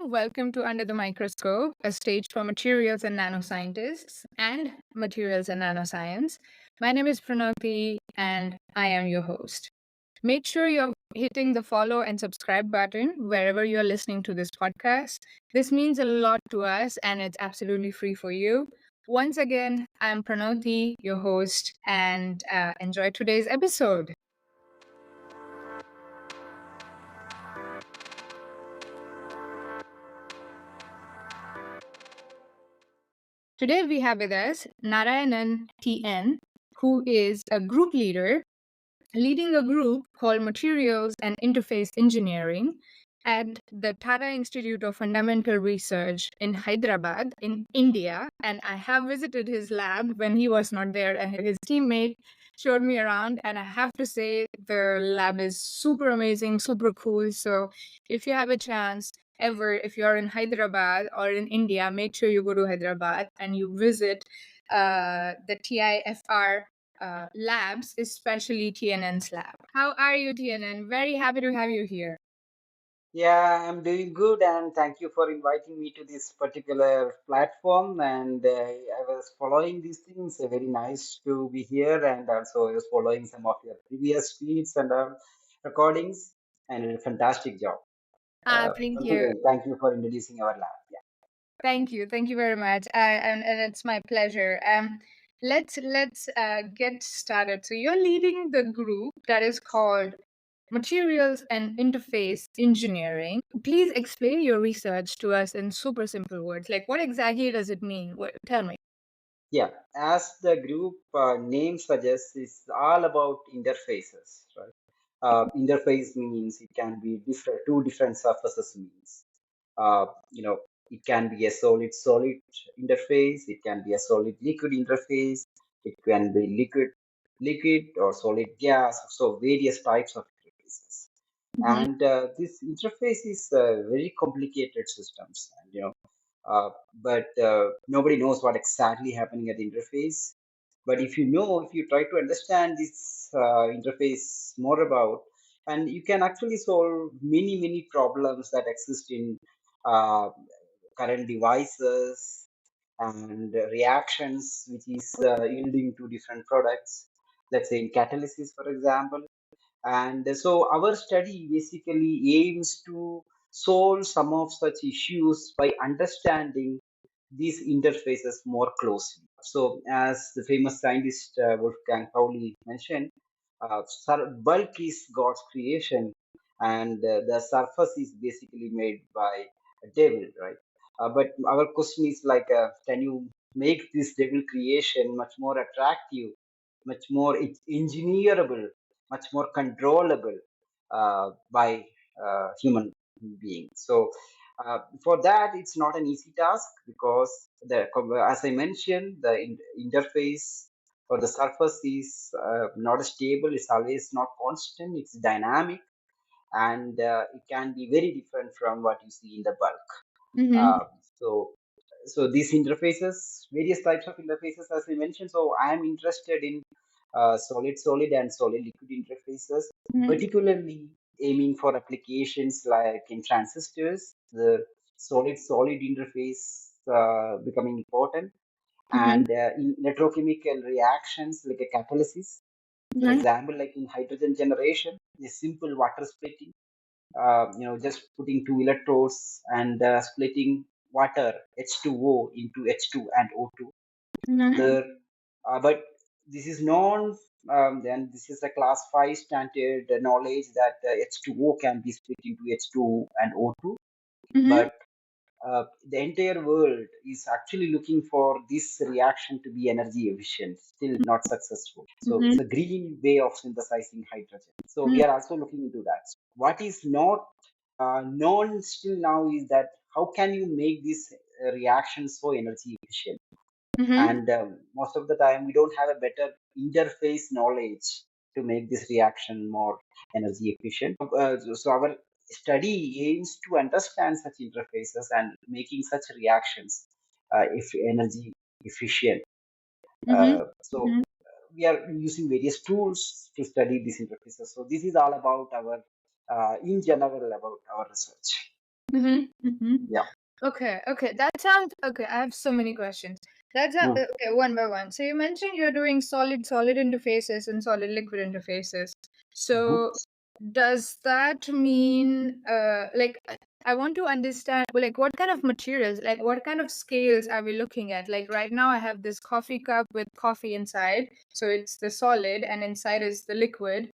Welcome to Under the Microscope, a stage for materials and nanoscientists and materials and nanoscience. My name is Pranoti and I am your host. Make sure you're hitting the follow and subscribe button wherever you're listening to this podcast. This means a lot to us and it's absolutely free for you. Once again, I'm Pranoti, your host, and enjoy today's episode. Today we have with us Narayanan TN, who is a group leader leading a group called Materials and Interface Engineering at the Tata Institute of Fundamental Research in Hyderabad, in India. And I have visited his lab when he was not there, and his teammate showed me around. And I have to say, the lab is super amazing, super cool. So if you have a chance, ever, if you're in Hyderabad or in India, make sure you go to Hyderabad and you visit the TIFR labs, especially TNN's lab. How are you, TNN? Very happy to have you here. Yeah, I'm doing good, and thank you for inviting me to this particular platform. And I was following these things. Very nice to be here, and also I was following some of your previous feeds and recordings, and a fantastic job. Thank Once you. again, thank you for introducing our lab. Yeah. Thank you. Thank you very much. And it's my pleasure. Let's get started. So you're leading the group that is called Materials and Interface Engineering. Please explain your research to us in super simple words. Like, what exactly does it mean? Tell me. Yeah, as the group name suggests, it's all about interfaces, right? Interface means it can be different, two different surfaces means. You know, it can be a solid-solid interface, it can be a solid-liquid interface, it can be liquid or solid gas, so various types of interfaces. Mhm. And this interface is very complicated systems, and uh, but nobody knows what exactly happening at the interface. But if you try to understand this interface more about, and you can actually solve many problems that exist in uh, current devices and reactions, which is yielding to different products. Let's say in catalysis, for example. And so our study basically aims to solve some of such issues by understanding these interfaces more closely. So, as the famous scientist Wolfgang Pauli mentioned, bulk is God's creation, and the surface is basically made by a devil, right? But our question is like, can you make this devil creation much more attractive, much more engineerable, much more controllable by human beings? So for that, it's not an easy task because as I mentioned, the interface or the surface is not stable. It's always not constant. It's dynamic, and it can be very different from what you see in the bulk. Mm-hmm. Uh, so, so these interfaces, various types of interfaces, as I mentioned. So I am interested in solid and solid-liquid interfaces, Mm-hmm. particularly aiming for applications like in transistors, the solid-solid interface becoming important, Mm-hmm. and in electrochemical reactions like a catalysis. For Mm-hmm. example, like in hydrogen generation, a simple water splitting, just putting two electrodes and splitting water H2O into H2 and O2. Mm-hmm. There, but this is known. Then this is a class 5 standard knowledge that H2O can be split into H2 and O2. Mm-hmm. But the entire world is actually looking for this reaction to be energy efficient, still not successful. So Mm-hmm. it's a green way of synthesizing hydrogen. So Mm-hmm. we are also looking into that. What is not known still now is that how can you make this reaction so energy efficient? Mm-hmm. And most of the time, we don't have a better interface knowledge to make this reaction more energy efficient. So our study aims to understand such interfaces and making such reactions if energy efficient. Mm-hmm. So we are using various tools to study these interfaces. So this is all about our, in general, about our research. Mm-hmm. Yeah. Okay, okay. That sounds okay. I have so many questions. That's Mm. okay, one by one. So you mentioned you're doing solid interfaces and solid liquid interfaces. Mhm. So does that mean like I want to understand like what kind of materials, like what kind of scales are we looking at? Like right now I have this coffee cup with coffee inside. So it's the solid and inside is the liquid.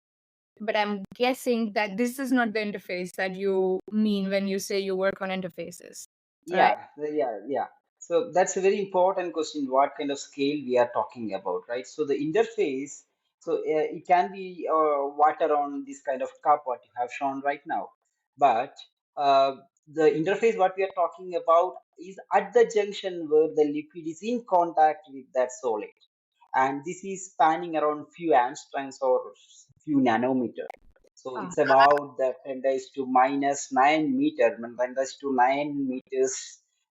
But I'm guessing that this is not the interface that you mean when you say you work on interfaces, right? Yeah. So that's a very important question. What kind of scale we are talking about, right? So the interface, so it can be water on this kind of cup what you have shown right now, but the interface what we are talking about is at the junction where the liquid is in contact with that solid, and this is spanning around few angstroms or few nanometer. So Ah. it's about the 10 raised to minus 9 meter, 10 raised to 9 meters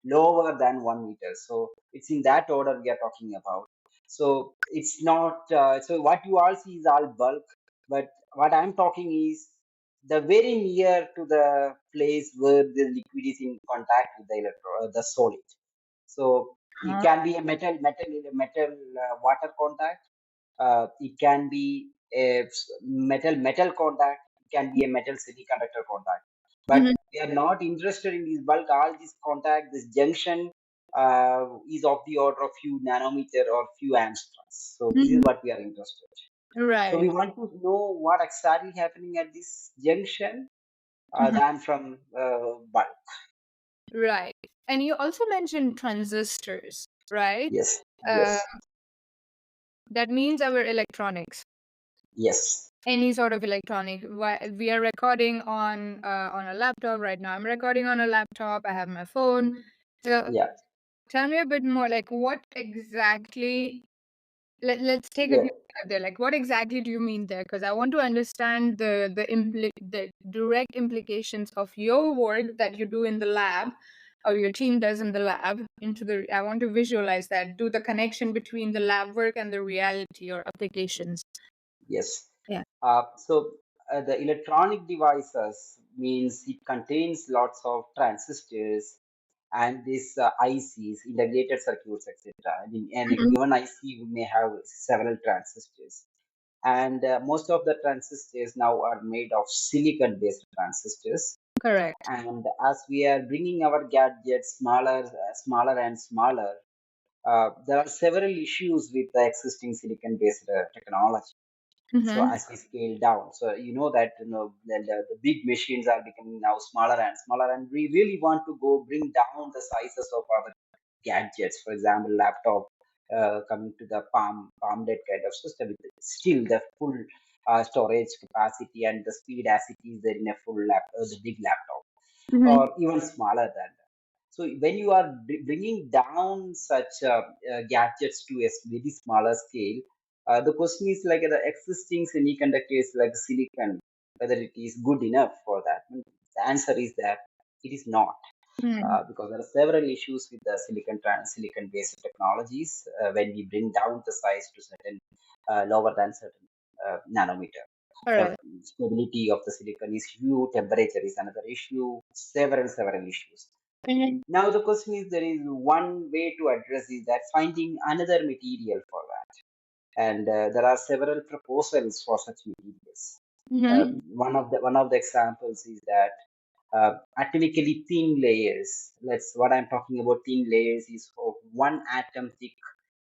lower than 1 meter. So it's in that order we are talking about. So it's not, so what you all see is all bulk, but what I'm talking is the very near to the place where the liquid is in contact with the the solid. So it Uh-huh. can be a metal water contact. It can be a metal contact. It can be a metal semiconductor contact. But Mhm. we are not interested in this bulk. All this contact, this junction is of the order of few nanometer or few angstroms. So this is Mhm. what we are interested. So Right. we want to know what exactly happening at this junction Mhm. than from bulk. Right. And you also mentioned transistors, right? Yes, Uh, yes, that means our electronics, yes, any sort of electronic. We are recording on a laptop right now. I'm recording on a laptop. I have my phone. So yeah, tell me a bit more, like what exactly let's take a yeah, deep dive there. Like, what exactly do you mean there? Because I want to understand the direct implications of your work that you do in the lab, or your team does in the lab. Into the, I want to visualize that. Do the connection between the lab work and the reality or applications. yes. Yeah. The electronic devices means it contains lots of transistors and these ICs, integrated circuits, etc. In a Mhm. given IC, we may have several transistors. And most of the transistors now are made of silicon-based transistors. Correct. And as we are bringing our gadgets smaller and smaller, there are several issues with the existing silicon-based technology. So Mm-hmm. as we scale down, so you know that the big machines are becoming now smaller and smaller, and we really want to go bring down the sizes of our gadgets. For example, laptop coming to the palm kind of system, with still the full storage capacity and the speed as it is there in a full the big laptop, Mm-hmm. or even smaller than that. So when you are bringing down such gadgets to a very smaller scale, the question is like the existing semiconductors like silicon, whether it is good enough for that. And the answer is that it is not, because there are several issues with the silicon based technologies when we bring down the size to certain lower than certain nanometer. The Correct. stability of the silicon is issue, temperature is another issue, several issues. Mm-hmm. Now the question is, there is one way to address is that finding another material for that, and there are several proposals for such materials. Mm-hmm. One of the examples is that atomically thin layers. What I'm talking about thin layers is of one atom thick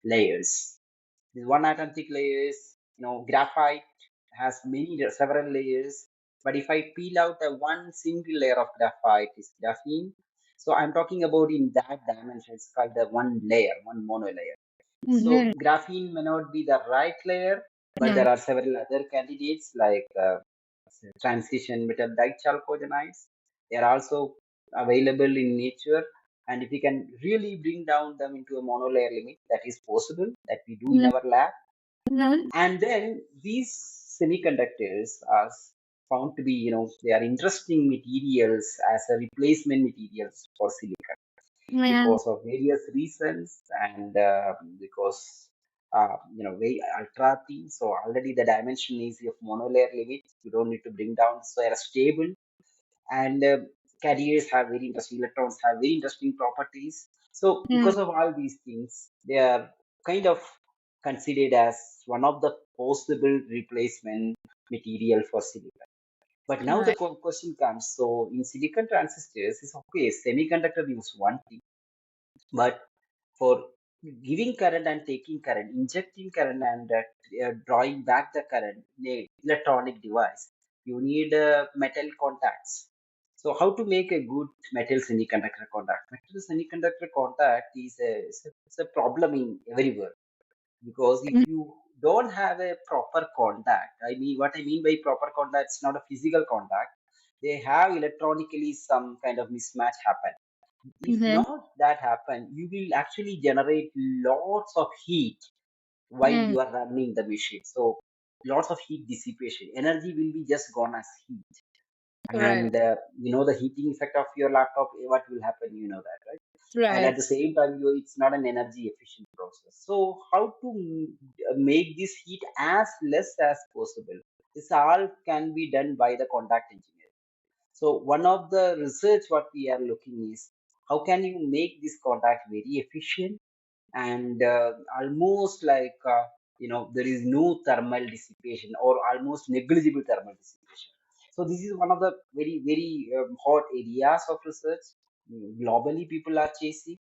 layers. This one atom thick layers, graphite has several layers. But if I peel out a one single layer of graphite, is graphene. So I'm talking about in that dimension, it's called the one layer, one monolayer. Mm-hmm. So graphene may not be the right layer, but there are several other candidates like transition metal dichalcogenides. They are also available in nature. And if we can really bring down them into a monolayer limit, that is possible, that we do in our lab. Mm-hmm. And then these semiconductors are found to be, they are interesting materials as a replacement materials for silicon Mm-hmm. because of various reasons, and because very ultra thin. So already the dimension is of monolayer limit. You don't need to bring down, so they are stable. And carriers have very interesting, electrons have very interesting properties. So Mm. because of all these things, they are kind of considered as one of the possible replacement material for silicon. But now the Right. question comes, so in silicon transistors, is okay, semiconductor use one thing, but for giving current and taking current, injecting current and drawing back the current in a electronic device, you need metal contacts. So how to make a good metal semiconductor contact? Metal semiconductor contact is a problem in everywhere, because if Mm. you don't have a proper contact, I mean, what I mean by proper contact, it's not a physical contact. They have electronically some kind of mismatch happen. If Mhm. not that happen, you will actually generate lots of heat while Mm. you are running the machine. So lots of heat dissipation. Energy will be just gone as heat. Right. And the heating effect of your laptop, what will happen? You know that, right? And Right. at the same time, it's not an energy efficient process. So how to make this heat as less as possible? This all can be done by the contact engineer. So one of the research what we are looking is how can you make this contact very efficient and almost like there is no thermal dissipation or almost negligible thermal dissipation. So this is one of the very very hot areas of research. Globally people are chasing,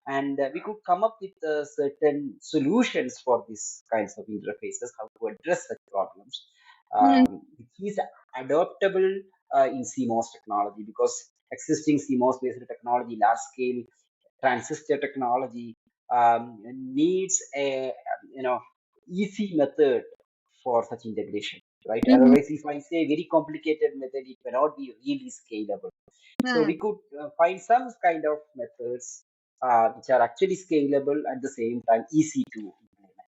and we could come up with certain solutions for these kinds of interfaces, how to address such problems, Mm. which is adaptable in CMOS technology, because existing CMOS based technology, large scale transistor technology, needs a easy method for such integration, right? Mhm. Otherwise, if I say very complicated method, it may not be really scalable. So Mm. we could find some kind of methods which are actually scalable at the same time easy to implement.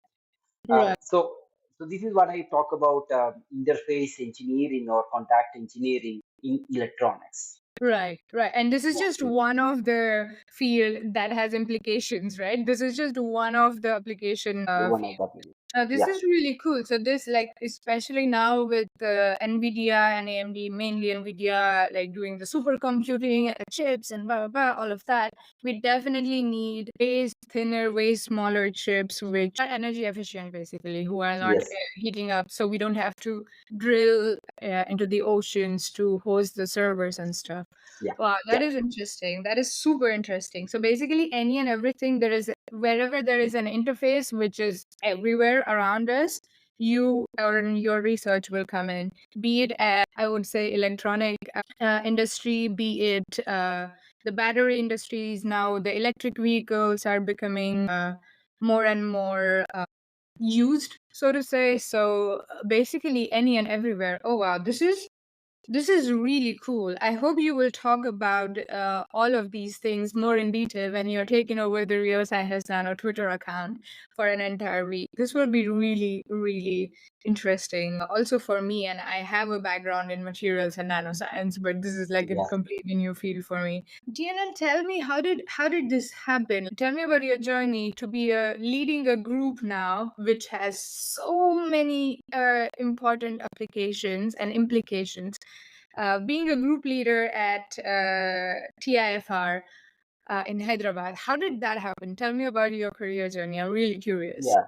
Right. So this is what I talk about interface engineering or contact engineering in electronics. Right, right. And this is just one of the field that has implications, right? This is just one of the application One field. of the things. This Yeah. is really cool. So this, like, especially now with Nvidia and AMD, mainly Nvidia, like doing the supercomputing chips and blah, blah, blah, all of that, we definitely need way thinner, way smaller chips, which are energy efficient, basically, who are not Yes. heating up. So we don't have to drill into the oceans to host the servers and stuff. Yeah. Wow, that Yeah. is interesting. That is super interesting. So basically, any and everything there is, wherever there is an interface which is everywhere around us, you or your research will come in. Be it, I would say, electronic industry, be it the battery industries. Now, the electric vehicles are becoming more and more used, so to say. So basically, any and everywhere. Oh wow, this is really cool. I hope you will talk about all of these things more in detail when you're taking over the Rio Scientist Nano Twitter account for an entire week. This will be really, really interesting. Also for me, and I have a background in materials and nanoscience, but this is like a Yeah. completely new field for me. DNN, tell me, how did this happen? Tell me about your journey to be leading a group now, which has so many important applications and implications. Being a group leader at TIFR in Hyderabad, how did that happen? Tell me about your career journey. I'm really curious. Yeah.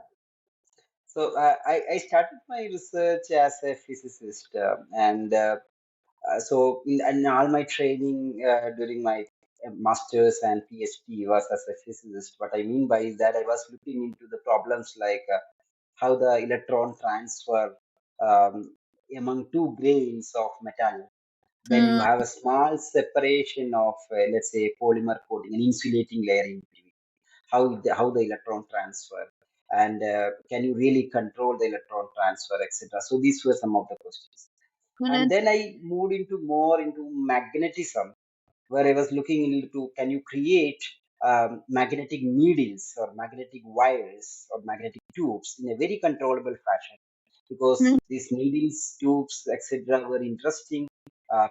So I started my research as a physicist, so in all my training during my master's and PhD was as a physicist. What I mean by is that I was looking into the problems like how the electron transfer among two grains of metal when you Mm. have a small separation of, let's say, polymer coating, an insulating layer in between. How the electron transfer, and can you really control the electron transfer, etc. So these were some of the questions. And Mhm. then I moved into more into magnetism, where I was looking into, can you create magnetic needles or magnetic wires or magnetic tubes in a very controllable fashion, because these needles, tubes, etc. were interesting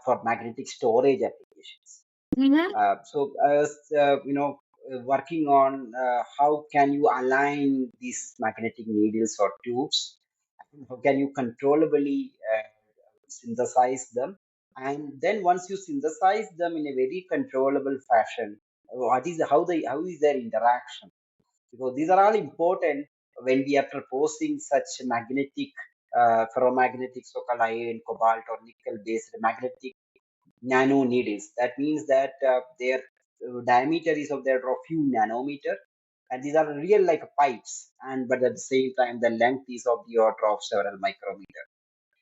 for magnetic storage applications. Mhm. So I was, working on how can you align these magnetic needles or tubes? How can you controllably synthesize them? And then once you synthesize them in a very controllable fashion, how is their interaction? Because these are all important when we are proposing such magnetic, ferromagnetic, so-called iron, cobalt, or nickel-based magnetic nano needles. That means that their diameter is of their of few nanometer, and these are real like pipes. And but at the same time, the length is of the order of several micrometer.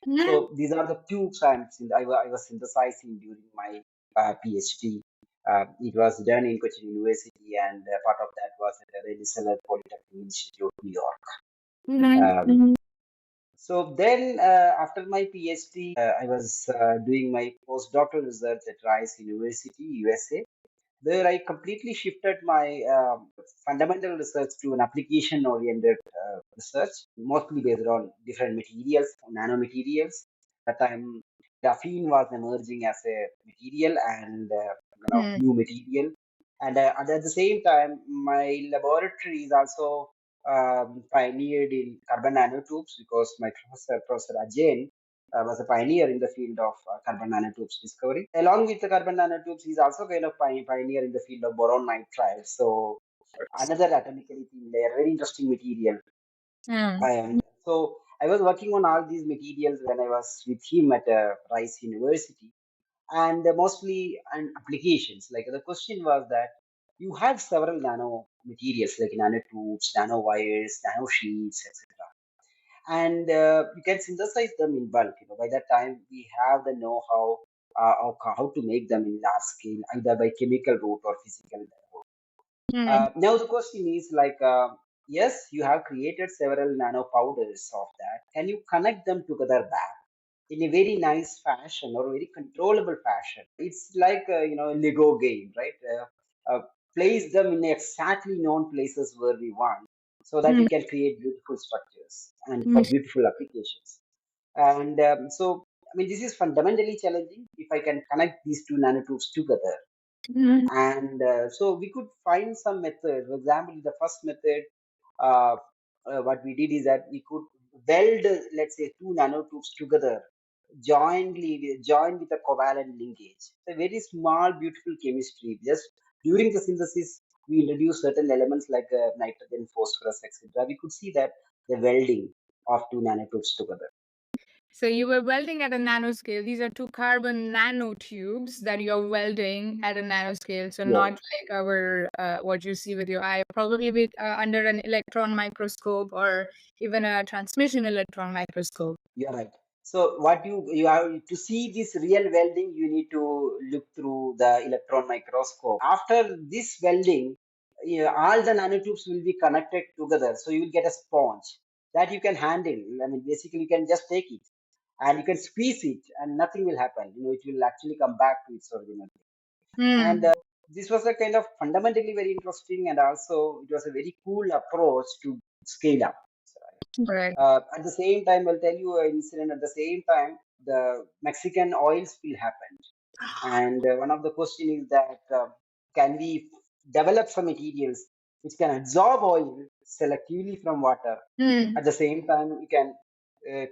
Mm. So these are the tubes I was synthesizing during my PhD. It was done in Cochin University, and part of that was at the Rensselaer Polytechnic Institute, New York. Um, so then, after my PhD, I was doing my postdoctoral research at Rice University, USA. There, I completely shifted my fundamental research to an application-oriented research, mostly based on different materials, nanomaterials. Time, graphene was emerging as a material and Mm. new material. And at the same time, my laboratory is also pioneered in carbon nanotubes because my Professor Ajay, was a pioneer in the field of carbon nanotubes discovery. Along with the carbon nanotubes, he's also kind of pioneer in the field of boron nitride. So another atomically thin layer, very interesting material. Mm. So I was working on all these materials when I was with him at Rice University, and mostly on applications. Like the question was that you have several nano materials like nanotubes, nanowires, nanosheets, etc. And you can synthesize them in bulk. By that time we have the know-how of how to make them in large scale, either by chemical route or physical route. Mm. Now the question is like, yes, you have created several nano powders of that. Can you connect them together back in a very nice fashion or very controllable fashion? It's like a Lego game, right? Place them in exactly known places where we want, so that we Mm. can create beautiful structures and for Mm. beautiful applications. And so, I mean, this is fundamentally challenging if I can connect these two nanotubes together. Mm. And so we could find some method. For example, the first method, uh, what we did is that we could weld, let's say, two nanotubes together, joined with a covalent linkage. It's a very small, beautiful chemistry. Just during the synthesis, we introduce certain elements like nitrogen, phosphorus, etc. We could see that the welding of two nanotubes together. So you were welding at a nanoscale. These are two carbon nanotubes that you're welding at a nanoscale. So Yes. not like our what you see with your eye, probably with under an electron microscope or even a transmission electron microscope. You're right. So what you have to see this real welding, you need to look through the electron microscope. After this welding, all the nanotubes will be connected together. So you will get a sponge that you can handle. I mean, basically, you can just take it and you can squeeze it, and nothing will happen. It will actually come back to its original. And Hmm. this was a kind of fundamentally very interesting, and also it was a very cool approach to scale up. Right. At the same time, I'll tell you an incident. At the same time, the Mexican oil spill happened, and one of the question is that can we develop some materials which can absorb oil selectively from water? Hmm. At the same time, we can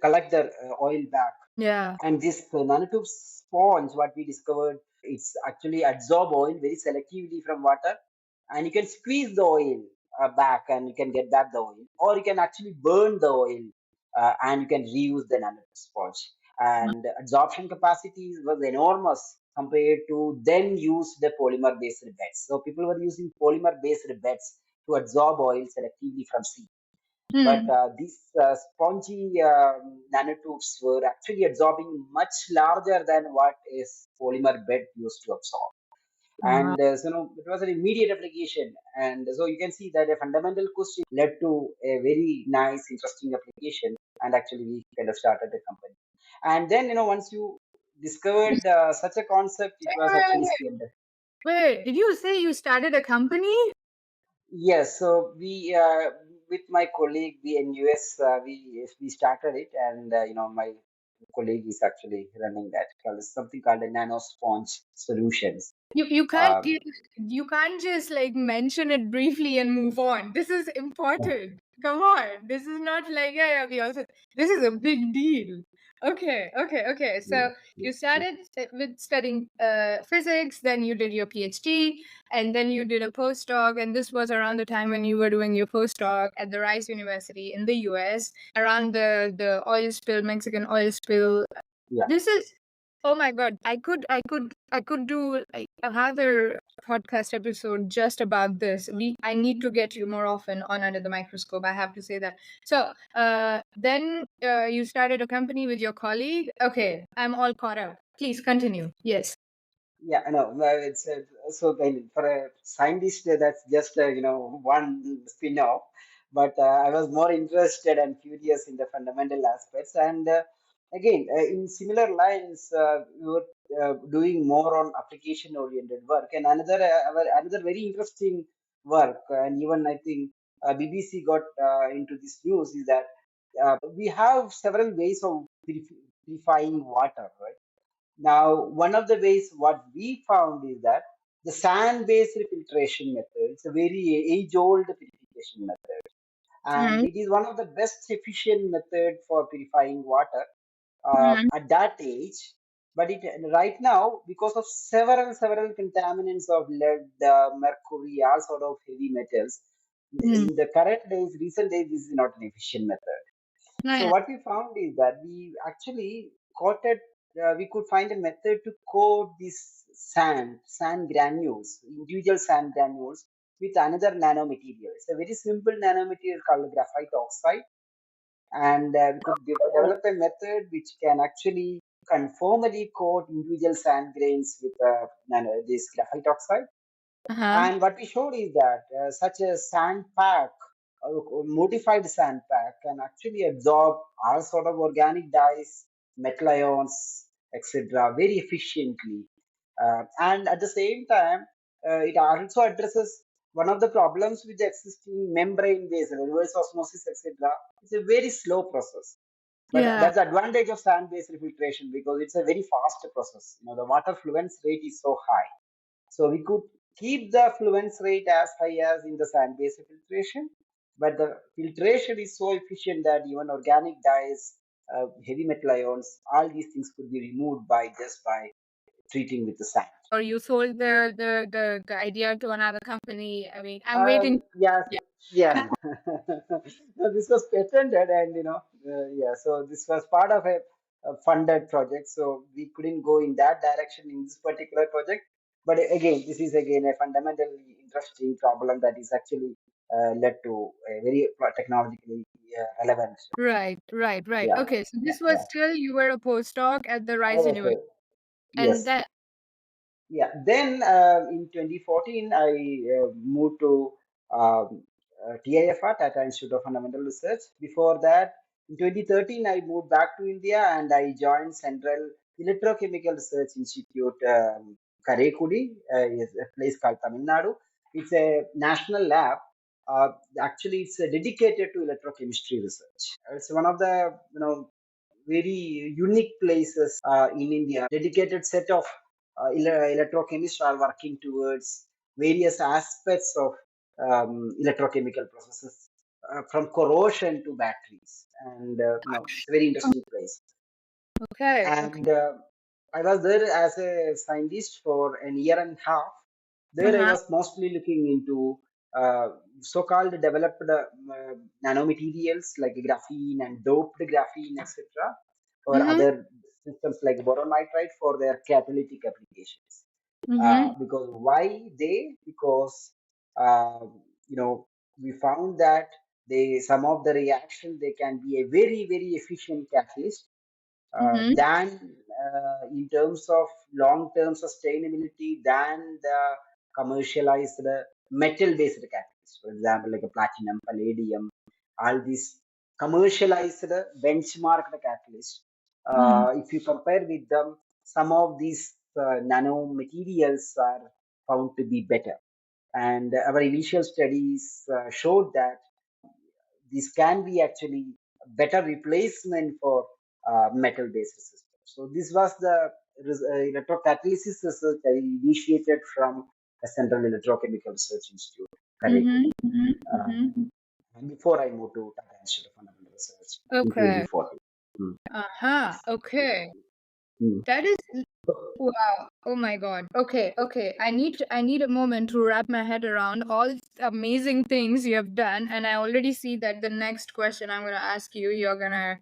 collect the oil back. Yeah. And this nanotube sponge, what we discovered, it's actually absorb oil very selectively from water, and you can squeeze the oil back, and you can get back the oil, or you can actually burn the oil, and you can reuse the nanotube sponge. And the absorption capacity was enormous compared to then use the polymer based beds. So people were using polymer based beds to absorb oil selectively from sea, but Hmm. these spongy nanotubes were actually absorbing much larger than what is polymer bed used to absorb. Wow. And it was an immediate application. And so you can see that a fundamental question led to a very nice, interesting application. And actually, we kind of started a company. And then, once you discovered such a concept, it was actually scaled. Wait, did you say you started a company? Yes, so we with my colleague we in US, we started it, and my colleague is actually running that. It's something called a nano sponge solutions. You can't Um, you can't just like mention it briefly and move on. This is important. Come on. This is not like yeah, yeah, we also this is a big deal. Okay. yeah, So yeah, you yeah, started with studying physics, then you did your PhD, and then you did a postdoc, and this was around the time when you were doing your postdoc at the Rice University in the US around the oil spill, Mexican oil spill. yeah. This is oh my god, I could do like another podcast episode just about this. I need to get you more often on under the microscope. I have to say that. So then you started a company with your colleague. Okay, I'm all caught up. Please continue. Yes. Yeah, I know. Well, it's so I mean, for a scientist, that's just one spin-off. But I was more interested and curious in the fundamental aspects. And again, in similar lines, we were doing more on application-oriented work. And another very interesting work, and even I think BBC got into this news, is that we have several ways of purifying water, right? Now, one of the ways what we found is that the sand-based filtration method, it's a very age-old purification method, and Mm-hmm. it is one of the best efficient method for purifying water Mm-hmm. at that age. But it right now, because of several contaminants of lead, mercury, all sort of heavy metals, Mm-hmm. in the current days, recent days, this is not an efficient method. So Yeah. what we found is that we actually coated, we could find a method to coat these sand granules, individual sand granules with another nanomaterial. It's a very simple nanomaterial called graphite oxide, and we could develop a method which can actually conformally coat individual sand grains with this graphite oxide. Uh-huh. And what we showed is that such a sand pack, modified sand pack, can actually absorb all sort of organic dyes, metal ions, etc., very efficiently. And at the same time, it also addresses one of the problems with the existing membrane-based reverse osmosis, etc. It's a very slow process. But Yeah. that's the advantage of sand-based filtration because it's a very fast process. The water fluence rate is so high. So we could keep the fluence rate as high as in the sand-based filtration, but the filtration is so efficient that even organic dyes, heavy metal ions, all these things could be removed by just by treating with the sand. Or you sold the idea to another company. I mean, I'm waiting. Yes, Yeah. yeah. No, this was patented, and yeah. So this was part of a funded project. So we couldn't go in that direction in this particular project. But again, this is again a fundamentally interesting problem that is actually led to a very technologically relevant. Right. Yeah, Okay, so yeah, this was yeah. still you were a postdoc at the Rice University, Okay. and Yes. that. Yeah, then in 2014, I moved to um, TIFR, Tata Institute of Fundamental Research. Before that, in 2013, I moved back to India and I joined Central Electrochemical Research Institute, Karekudi, is a place called Tamil Nadu. It's a national lab. Uh, Actually, it's dedicated to electrochemistry research. It's one of the very unique places in India. Dedicated set of electrochemists are working towards various aspects of electrochemical processes, from corrosion to batteries, and it's a very interesting place. Okay. And I was there as a scientist for an year and a half. There I Uh-huh. was mostly looking into uh, so-called developed nanomaterials like graphene and doped graphene, etc., or Mm-hmm. other systems like boron nitride for their catalytic applications. Mm-hmm. Because why they? Because you know we found that some of the reaction they can be a very efficient catalyst Mm-hmm. than in terms of long-term sustainability than the commercialized metal-based catalysts. For example, like a platinum, palladium, all these commercialized benchmarked catalysts. Mm-hmm. If you compare with them, some of these nanomaterials are found to be better. And our initial studies showed that this can be actually a better replacement for metal-based systems. So this was the electrocatalysis research I initiated from the Central Electrochemical Research Institute, Mm-hmm. Karaikuri. Uh, Mm-hmm. and before I moved to Tata Institute of Fundamental Research in Okay. 2014. Mm. Uh-huh. Okay. Mm. That is wow. Oh my God. Okay, okay. I need a moment to wrap my head around all these amazing things you have done. And I already see that the next question I'm gonna ask you, you're gonna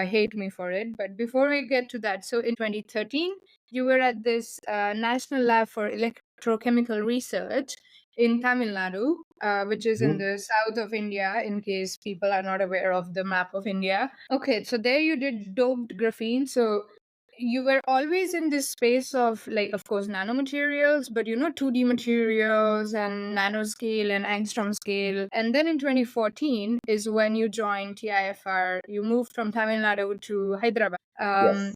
hate me for it. But before we get to that, so in 2013, you were at this National Lab for Electrochemical Research in Tamil Nadu, which is in Mhm. the south of India, in case people are not aware of the map of India. Okay, so there you did doped graphene. So you were always in this space of, like, of course, nanomaterials, but 2D materials and nanoscale and angstrom scale. And then in 2014 is when you joined TIFR. You moved from Tamil Nadu to Hyderabad Yes,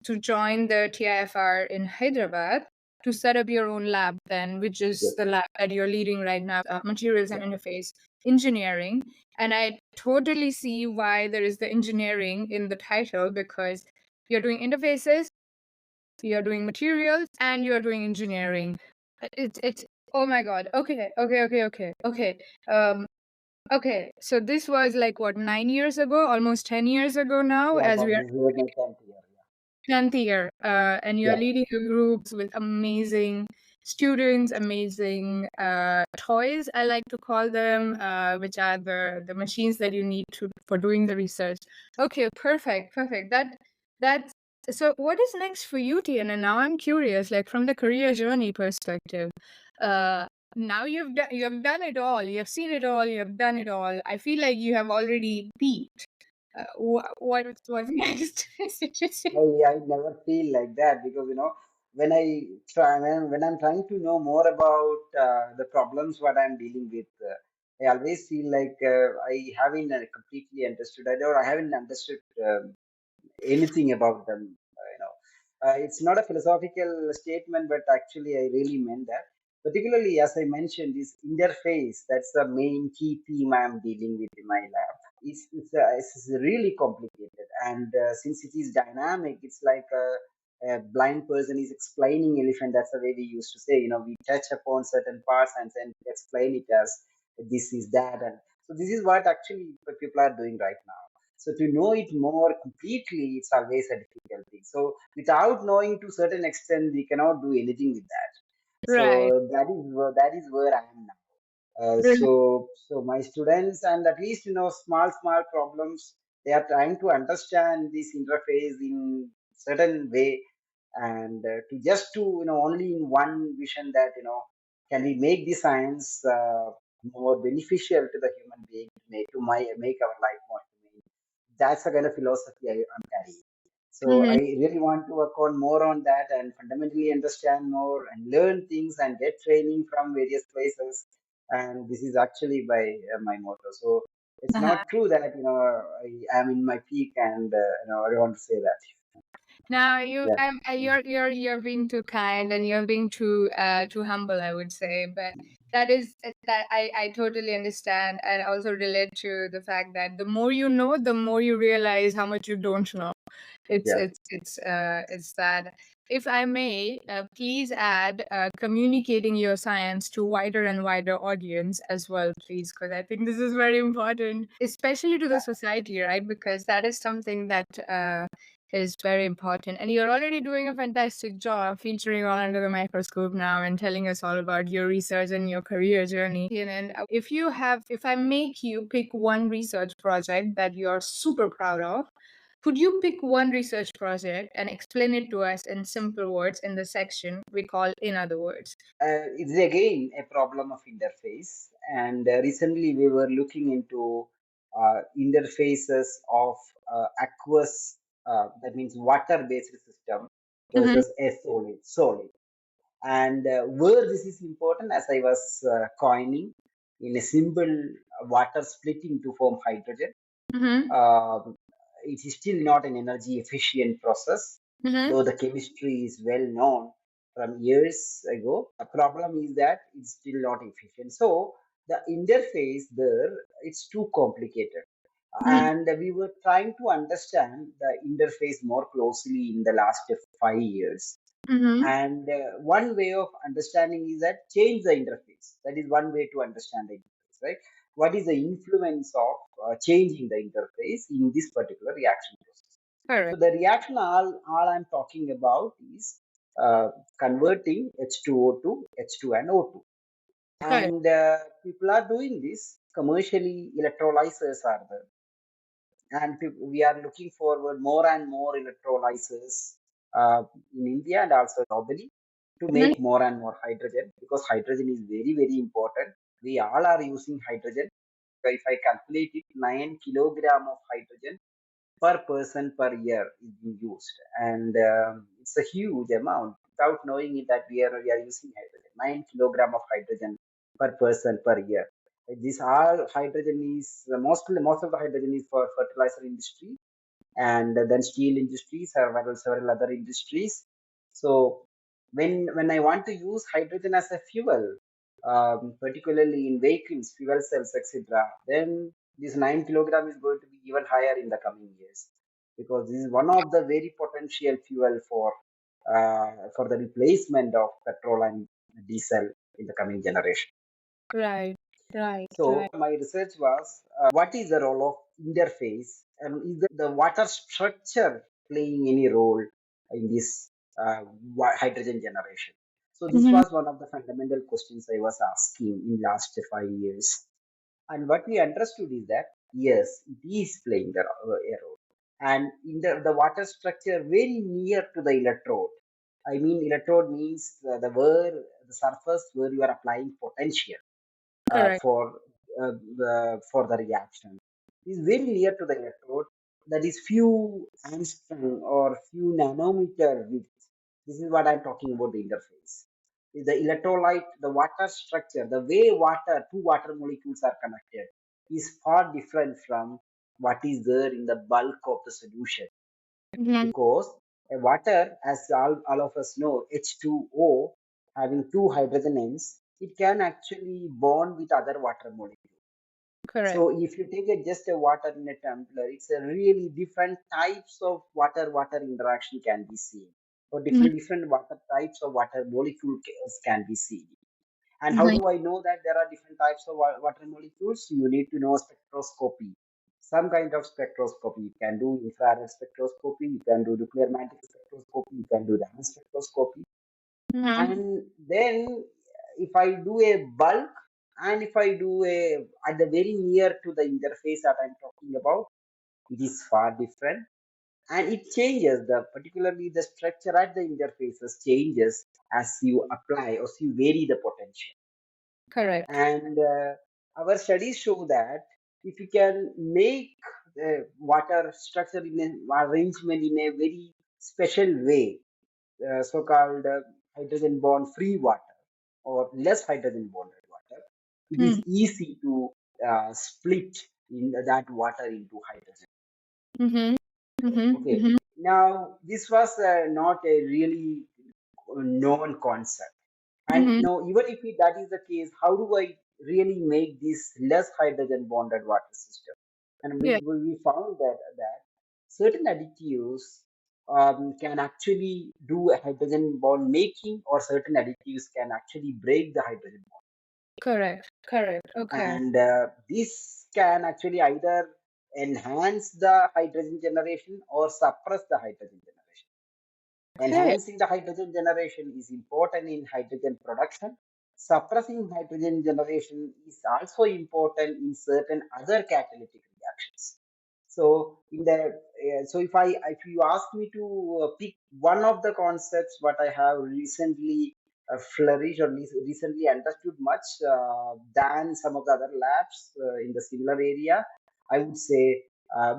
to join the TIFR in Hyderabad to set up your own lab, then, which is yes, the lab that you're leading right now, materials and yeah, interface engineering. And I totally see why there is the engineering in the title, because you're doing interfaces, you're doing materials, and you're doing engineering. It's oh my God. Okay, okay, okay, okay, okay. Okay. So this was like what, 9 years ago, almost 10 years ago now, yeah. as we That are this is my 10th year. 10th year, and you're Yeah, leading a groups with amazing students, amazing toys, I like to call them, which are the machines that you need to for doing the research. Okay, perfect, perfect. That's so. What is next for you, Tian? And now I'm curious, like from the career journey perspective. Uh, Now you have done it all. You have seen it all. You have done it all. I feel like you have already peaked. What's next? I never feel like that because when I try when I'm trying to know more about the problems what I'm dealing with, I always feel like I haven't completely understood. I haven't understood anything about them. It's not a philosophical statement, but actually, I really meant that. Particularly, as I mentioned, this interface, that's the main key theme I'm dealing with in my lab. It's really complicated. And since it is dynamic, it's like a blind person is explaining elephant. That's the way we used to say, we touch upon certain parts and then explain it as this is that. And so this is what actually people are doing right now. So to know it more completely, it's always a difficult thing. So without knowing to certain extent, we cannot do anything with that. Right. So that is where I am now. Really. So my students and at least small problems, they are trying to understand this interface in certain way, and to just to only in one vision that can we make the science more beneficial to the human being, to make our life more humane. That's the kind of philosophy I'm carrying. So I Mhm. really want to work on more on that and fundamentally understand more and learn things and get training from various places. And this is actually my motto. So it's Uh-huh. not true that I am in my peak, and I don't want to say that. Now Yeah, you're being too kind, and you're being too humble, I would say. But that I totally understand, and also relate to the fact that the more you know, the more you realize how much you don't know. yeah. It's that. If I may, please add communicating your science to wider and wider audience as well, please, because I think this is very important, especially to the society, right? Because that is something that is very important. And you're already doing a fantastic job featuring all under the microscope now and telling us all about your research and your career journey. And if I make you pick one research project that you're super proud of, could you pick one research project and explain it to us in simple words in the section we call In Other Words? It's again a problem of interface. And recently we were looking into interfaces of aqueous, that means water-based system Mm-hmm. versus a solid. And where this is important, as I was coining, in a simple water splitting to form hydrogen, Mm-hmm. um, it is still not an energy efficient process, Mm-hmm. though the chemistry is well known from years ago. The problem is that it's still not efficient. So the interface there, it's too complicated. Mhm. And we were trying to understand the interface more closely in the last 5 years. Mhm. And one way of understanding is that change the interface. That is one way to understand the interface, right? What is the influence of changing the interface in this particular reaction process? So Correct. the reaction all I'm talking about is converting H2O to H2 and O2. Correct. And people are doing this commercially. Electrolyzers are there, and we are looking forward more and more electrolyzers uh, in India and also globally to Mhm. make more and more hydrogen, because hydrogen is very, very important. We all are using hydrogen. So if I calculate it, 9 kilogram of hydrogen per person per year is being used, and it's a huge amount. Without knowing it, that we are using hydrogen, 9 kilogram of hydrogen per person per year. This all hydrogen is most of the hydrogen is for fertilizer industry, and then steel industries, several other industries. So when I want to use hydrogen as a fuel, particularly in vehicles, fuel cells, etc., then this 9 kilogram is going to be even higher in the coming years, because this is one of the very potential fuel for the replacement of petrol and diesel in the coming generation. Right. Right. So Right. my research was, what is the role of interface, and is the water structure playing any role in this hydrogen generation? So this Mhm. was one of the fundamental questions I was asking in last 5 years. And what we understood is that yes, it is playing a role. And in the water structure very near to the electrode. I mean, electrode means the surface where you are applying potential uh, Correct. for for the reaction is very near to the electrode. That is few angstrom or few nanometer width. This is what I'm talking about, the interface. The electrolyte, the water structure, the way two water molecules are connected is far different from what is there in the bulk of the solution, Mhm. because a water, as all of us know, H2O having two hydrogen ends, it can actually bond with other water molecules. Correct. So if you take just a water in a tumbler, it's a really different types of water interaction can be seen, or Mhm. different water types of water molecules can be seen. And how Mhm. do I know that there are different types of water molecules? You need to know spectroscopy. Some kind of spectroscopy. You can do infrared spectroscopy, you can do nuclear magnetic spectroscopy, you can do Raman spectroscopy. Mhm. And then if I do a bulk, and if I do a at the very near to the interface that I'm talking about, it is far different, and it changes, the particularly the structure at the interfaces changes as you apply or as you vary the potential. Correct. And our studies show that if you can make the water structure in an arrangement in a very special way, so-called hydrogen bond free water or less hydrogen bonded water, it is Mhm. easy to split in that water into hydrogen. Mhm. Mhm. Okay, Mhm. now this was not a really known concept. And Mhm. even if that is the case, how do I really make this less hydrogen bonded water system? And Yeah. we found that certain additives can actually do a hydrogen bond making, or certain additives can actually break the hydrogen bond. Correct. Correct. Okay. And this can actually either enhance the hydrogen generation or suppress the hydrogen generation. Okay. Enhancing the hydrogen generation is important in hydrogen production. Suppressing hydrogen generation is also important in certain other catalytic reactions. So if you ask me to pick one of the concepts what I have recently flourished or recently understood much than some of the other labs in the similar area, I would say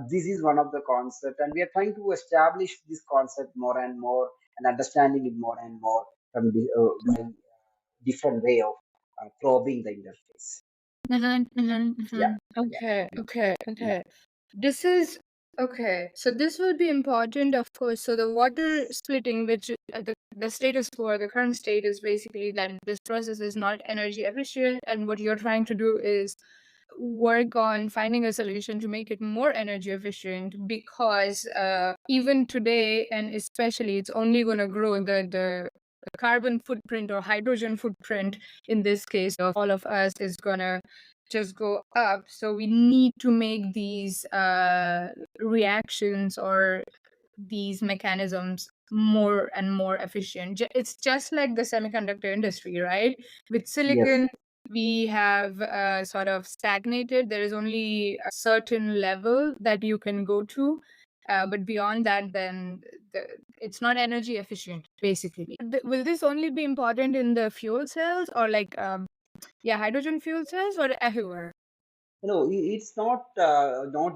this is one of the concepts, and we are trying to establish this concept more and more and understanding it more and more from by different way of probing the interface. Mhm. Mhm. Yeah, Mhm. yeah, Okay. Okay. yeah, Okay. This is okay. So this will be important, of course. So the water splitting, which the status quo, the current state is basically that this process is not energy efficient, and what you're trying to do is work on finding a solution to make it more energy efficient, because even today, and especially, it's only going to grow. The carbon footprint or hydrogen footprint in this case of all of us is going to just go up. So we need to make these reactions or these mechanisms more and more efficient. It's just like the semiconductor industry, right? With Yes. silicon, we have sort of stagnated. There is only a certain level that you can go to. But beyond that, then it's not energy efficient, basically. Will this only be important in the fuel cells, or like, hydrogen fuel cells, or everywhere? No, it's not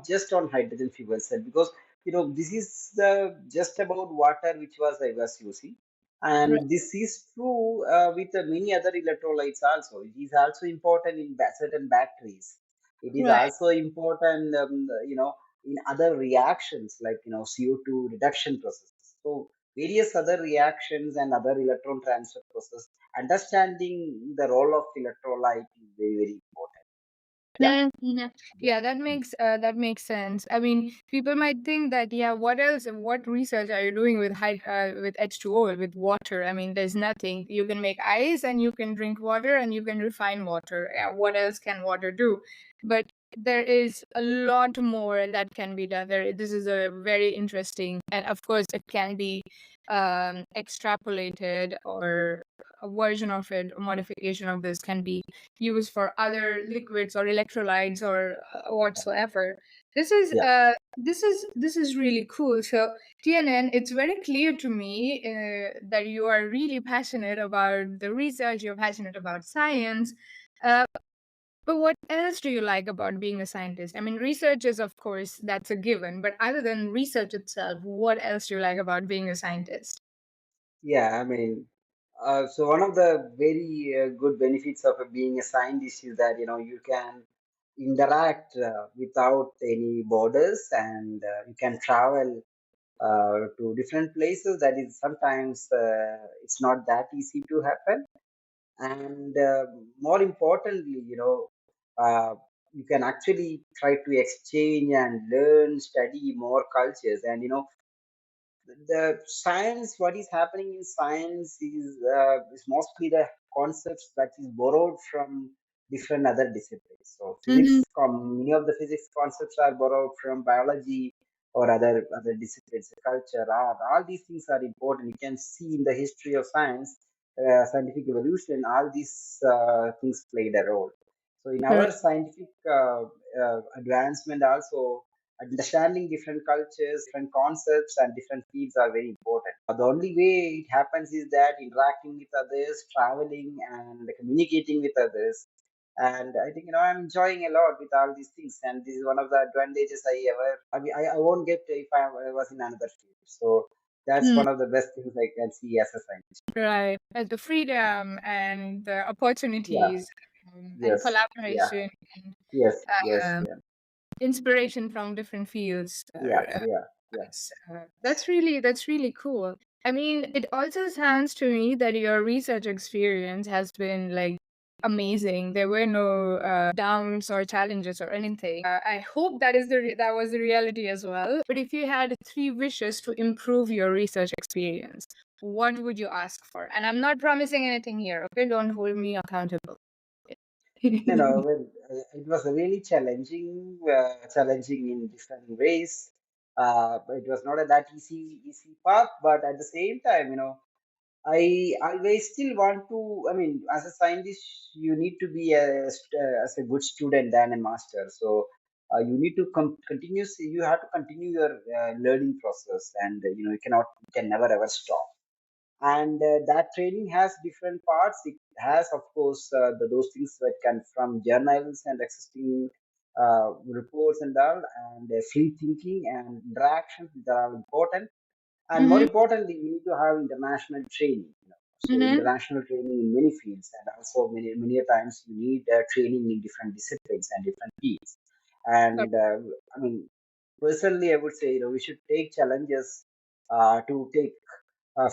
just on hydrogen fuel cell, because this is just about water which I was using, Right. and this is true with many other electrolytes also. It is also important in certain batteries. It is Right. also important, in other reactions like CO2 reduction processes. So various other reactions and other electron transfer process. Understanding the role of electrolyte is very very important. Yeah. Mhm. Yeah, that makes sense. I mean, people might think that, yeah, what else and what research are you doing with with H2O, with water? I mean, there's nothing. You can make ice and you can drink water and you can refine water. What else can water do? But there is a lot more that can be done. This is a very interesting, and of course, it can be extrapolated, or a version of it, a modification of this can be used for other liquids or electrolytes or whatsoever. Yeah. This is really cool. So TNN, it's very clear to me that you are really passionate about the research. You're passionate about science. Uh, but what else do you like about being a scientist? I mean, research is, of course, that's a given. But other than research itself, what else do you like about being a scientist? Yeah, I mean, so one of the very good benefits of being a scientist is that you can interact without any borders, and you can travel to different places. That is sometimes it's not that easy to happen, and more importantly, uh, you can actually try to exchange and learn, study more cultures, and the science, what is happening in science is mostly the concepts that is borrowed from different other disciplines. So Mm-hmm. many of the physics concepts are borrowed from biology or other disciplines, culture, art. All these things are important. You can see in the history of science, scientific evolution, all these things played a role. So in our scientific advancement also, understanding different cultures, different concepts, and different fields are very important. The only way it happens is that interacting with others, traveling, and communicating with others. And I think I'm enjoying a lot with all these things, and this is one of the advantages I ever. I mean, I won't get if I was in another field. So that's one of the best things I can see as a scientist. Right. The freedom and the Yeah. opportunities, and Yes. Yeah. collaboration, and Yes. Yes. um, Yeah. inspiration from different fields. Yeah. Yeah. Yeah. That's really cool. I mean, it also sounds to me that your research experience has been like amazing. There were no downs or challenges or anything. I hope that was the reality as well. But if you had three wishes to improve your research experience, what would you ask for? And I'm not promising anything here. Okay, don't hold me accountable. Well, it was really challenging in different ways. But it was not a that easy path. But at the same time, I always still want to. I mean, as a scientist, you need to be as a good student than a master. So you need to continuously. You have to continue your learning process, and you can never ever stop. And that training has different parts. It has, of course, those things that come from journals and existing reports and all, and free thinking and interactions that are important. And more Mm-hmm. importantly, we need to have international training. So Mm-hmm. international training in many fields, and also many a times you need training in different disciplines and different fields. And I mean, personally, I would say we should take challenges to take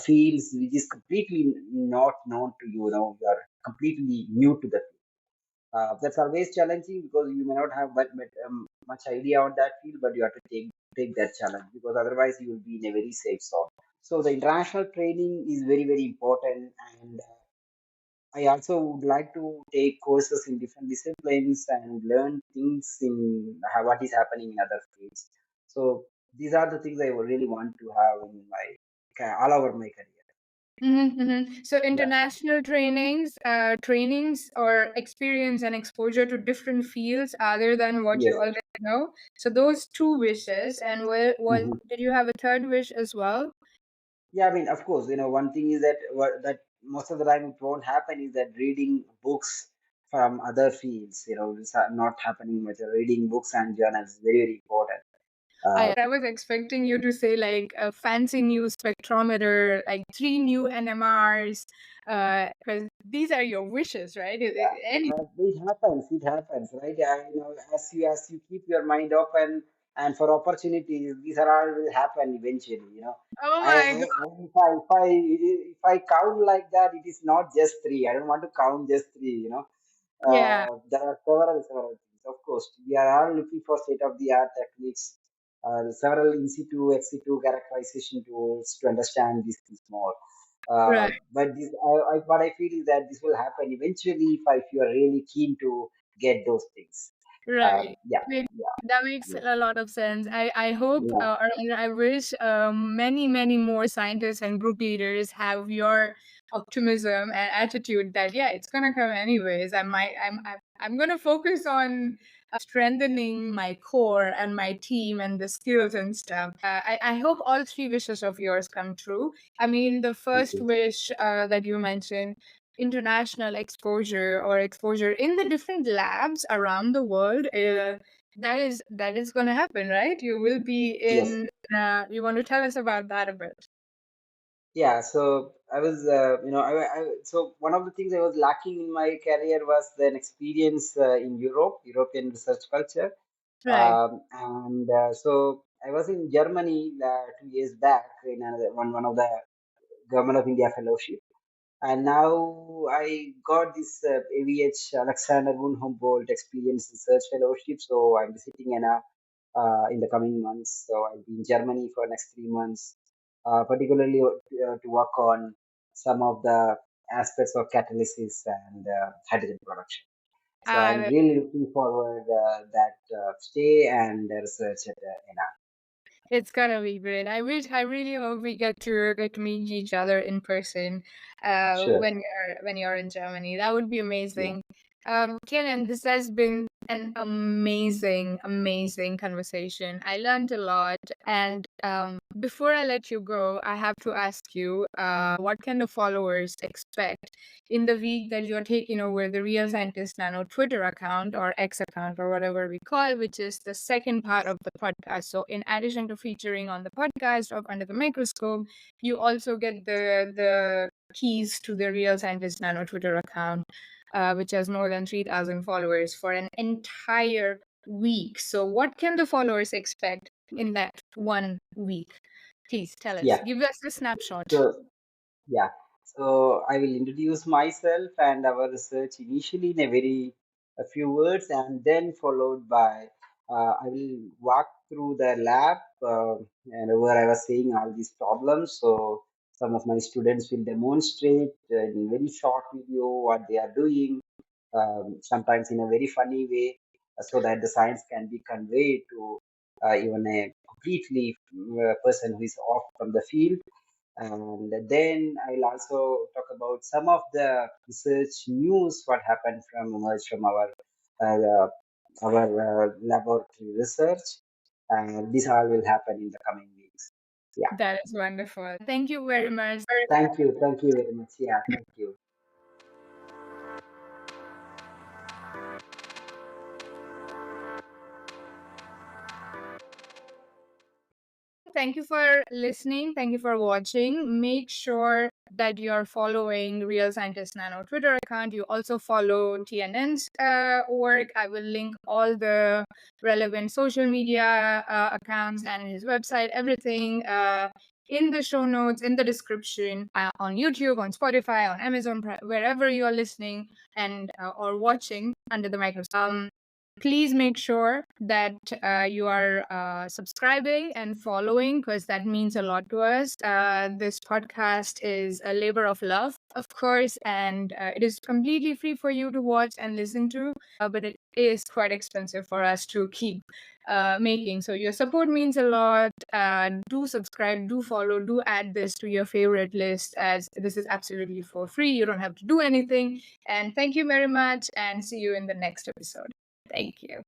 fields which is completely not known to you. You are completely new to the field. That's always challenging because you may not have much idea on that field, but you have to take that challenge because otherwise you will be in a very safe zone. So the international training is very important, and I also would like to take courses in different disciplines and learn things in what is happening in other fields. So these are the things I would really want to have in my all over my career. So Yeah. international trainings or experience and exposure to different fields other than what you Yes. already know. So those two wishes, and Mhm. did you have a third wish as well? Yeah, I mean, of course, one thing is that that most of the time it won't happen is that reading books from other fields, is not happening much. Reading books and journals is very important. I was expecting you to say like a fancy new spectrometer, like 3 new NMRs, because these are your wishes, right? Any It happens, right? As you keep your mind open and for opportunities, these are all will happen eventually. Oh I, my I, God. I if I count like that, it is not just three. I don't want to count just three. Yeah, There are several things. Of course, we are all looking for state-of-the-art techniques, several in situ, ex situ characterization tools to understand these things more. right. But what I feel is that this will happen eventually if you are really keen to get those things. Right. Yeah, yeah, That makes yeah, a lot of sense. I hope, yeah. or I wish many more scientists and group leaders have your optimism and attitude that, yeah, it's gonna come anyways. I'm gonna focus on strengthening my core and my team and the skills and stuff. I hope all three wishes of yours come true. I mean, the Thank first you. wish that you mentioned, international exposure or exposure in the different labs around the world, that is going to happen, right? You will be Yes. in you want to tell us about that a bit? Yeah, so I was, so one of the things I was lacking in my career was an experience in European research culture. Right. And so I was in Germany 2 years back in one of the Government of India fellowship. And now I got this AVH Alexander von Humboldt Experience Research Fellowship. So I'm visiting in the coming months. So I'll be in Germany for next 3 months, particularly to work on some of the aspects of catalysis and hydrogen production. So I'm uh, really looking forward that stay and research at NR. It's gonna be great. I really hope we get to meet each other in person Sure. when you're in Germany. That would be Yeah. amazing. Kenan, this has been an amazing conversation. I learned a lot, and before I let you go, I have to ask you, what can the followers expect in the week that you're taking over the Real Scientist Nano Twitter account or X account or whatever we call it, which is the second part of the podcast. So, in addition to featuring on the podcast of Under the Microscope, you also get the keys to the Real Scientist Nano Twitter account, which has more than 3,000 followers for an entire week. So, what can the followers expect in that 1 week? Please tell us. Yeah. Give us a snapshot. So yeah, so I will introduce myself and our research initially in a few words, and then followed by I will walk through the lab and where I was seeing all these problems. So some of my students will demonstrate in very short video what they are doing, sometimes in a very funny way, so that the science can be conveyed to even a completely person who is off from the field. And then I'll also talk about some of the research news, what happened from emerged from our laboratory research. And this all will happen in the coming weeks. Yeah. That is wonderful. Thank you very much. Thank you very much. Yeah, thank you. Thank you for listening. Thank you for watching. Make sure that you're following Real Scientist Nano Twitter account. You also follow TNN's work. I will link all the relevant social media accounts and his website, everything in the show notes, in the description, on YouTube, on Spotify, on Amazon, wherever you are listening and or watching under the microscope. Please make sure that you are subscribing and following, because that means a lot to us. This podcast is a labor of love, of course, and it is completely free for you to watch and listen to, but it is quite expensive for us to keep making. So your support means a lot. Do subscribe, do follow, do add this to your favorite list, as this is absolutely for free. You don't have to do anything. And thank you very much, and see you in the next episode. Thank you.